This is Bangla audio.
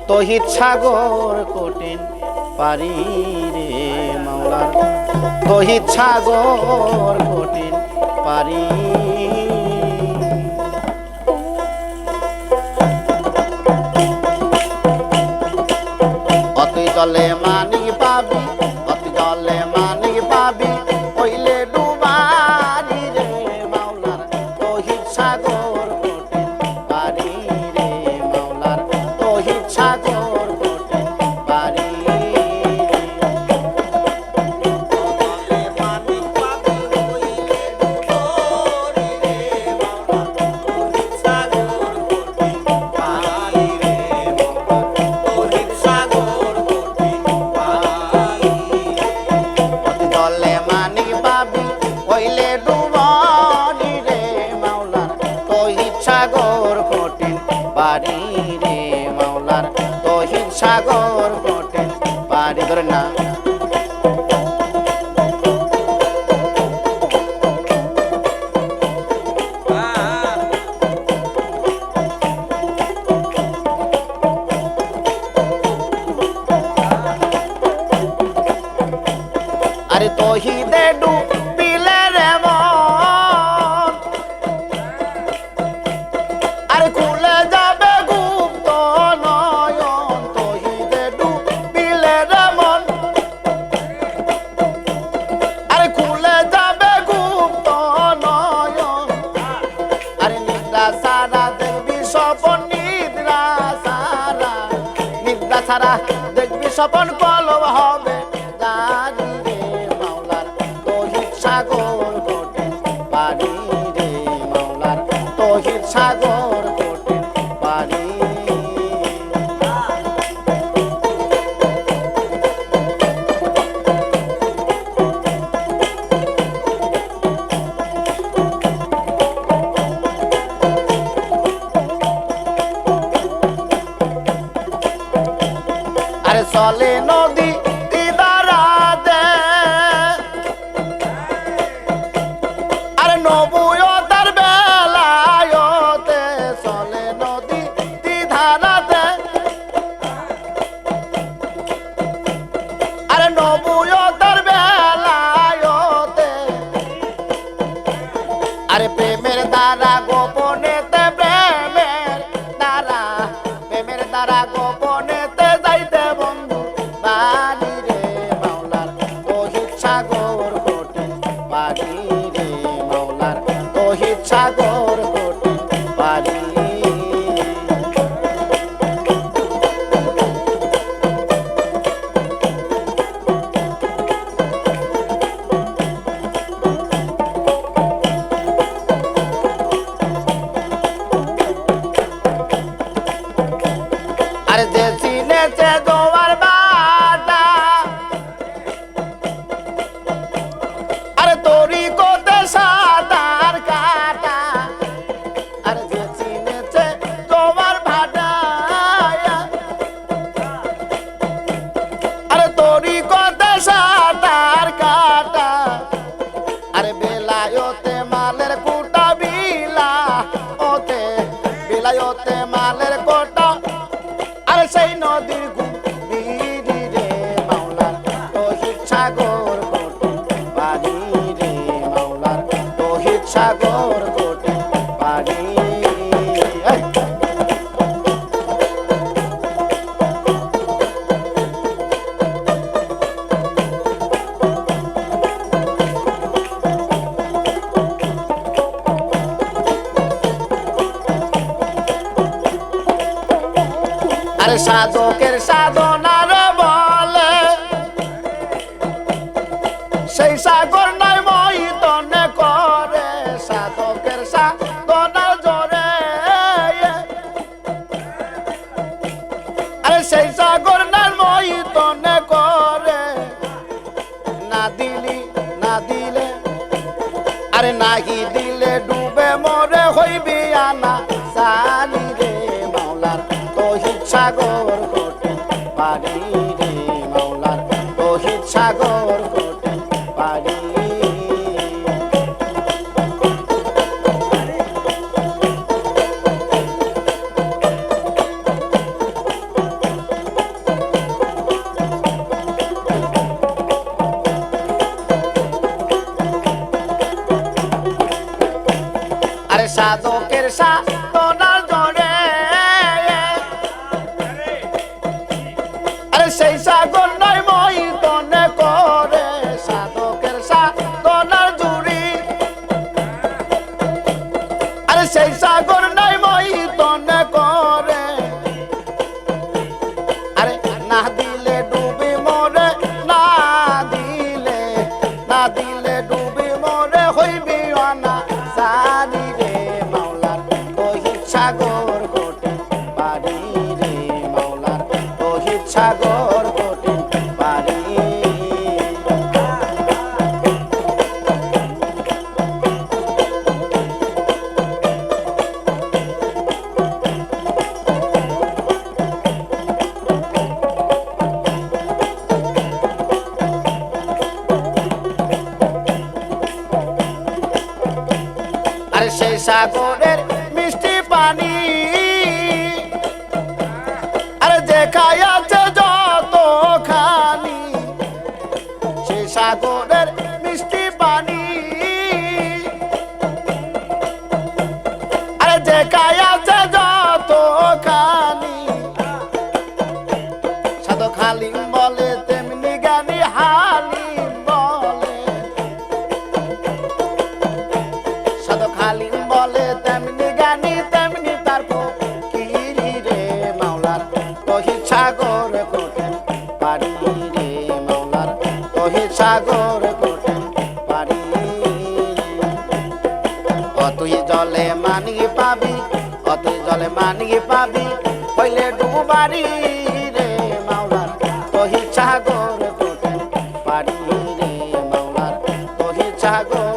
তহিদ সাগর কঠিন পারি রে মাওলার তহিদ সাগর কঠিন পারি অতি জলে মানি পাবি অতি জলে মানি পাবি হইলে ডুবারি রে মাওলার তহিদ সাগর কঠিন পারি রে মাওলার তহিদ সাগর কঠিন পারি পারি রে মাওলার তহিদ সাগর কঠিন পারি ধরে না আরে তহিদে ডুবিলে রে মন আরে খুলে যাবে গুপ্ত নয়ন তহিদে ডুবিলে রে মন আরে খুলে যাবে গুপ্ত নয়ন আরে নিদ্রা সারা দেখবি স্বপন নিদ্রা সারা দেখবি স্বপন কলব হবে জানি রে মাওলার তহিদ সাগর কঠিন পারি রে মাওলার তহিদ সাগর কঠিন পারি আরে চলে নদী দিদারাতে আরে নবুয়তার বেলায়তে চলে নদী দিদারাতে আরে নবুয়তার বেলায়তে আরে প্রেমের দ্বারা গোপনেতে প্রেমের দ্বারা গোপনেতে যাইতে বন্ধু বাড়ি রে মাওলার তহিদ সাগর কঠিন পারি রে মাওলার তহিদ সাগর কঠিন পারি আরে যে চিনেছে জোয়ার বাটা আরে তোরি কোতে সাঁতার কাটা আরে যে চিনেছে জোয়ার ভাটা আরে তোরি কোতে সাঁতার কাটা আরে বেলায়তে মালের কুটা বিলায়তে মালের কোটা আরে সেই নদীর গভীরে রে মাওলার তহিদ সাগর কঠিন পারি রে মাওলার তহিদ সাগর কঠিন পারি আরে সাধকের সাধনার বলে সেই সাগর নাই মহিতনে করে সাধকের সাধনার জোরে আরে সেই সাগর নাই মহিতনে করে না দিলে আরে নাহি দিলে ডুবে মরে হইবি আনা জানি রে মাওলার তহিদ সাগর কঠিন পারি রে মাওলার তহিদ সাগর কঠিন পারি সাধনার জোরে আরে সেই সাগর নয় মই তনে করে সাধকের সাধনার জুড়ি আরে সেই সাগর নয় মই তনে করে আরে না দিলে ডুবি মরে না দিলে ডুবি মরে হইবি অনা জানি রে মাওলার তহিদ সাগর কোটে পারি রে মাওলার তহিদ সাগর কোটে পারি আরে সেই সাগরের মিষ্টি পানি আরে যে খাইয়াছে যত খানি সেই সাগরের মিষ্টি পানি আরে যে খাইয়াছে যত খানি সাধু খালিম বলে তেমনি জ্ঞানী হালিম বলে সাধু খালিম বলে তেমনি জ্ঞানী তেমনি তার ফকিরি রে মাওলার তহিদ সাগর কোটেন পারি রে মাওলার তহিদ সাগর কোটেন পারি অতুই জলে মানি পাবি অতুই জলে মানি পাবি হইলে ডুবারি রে মাওলার তহিদ সাগর কোটেন পারি রে মাওলার তহিদ সাগর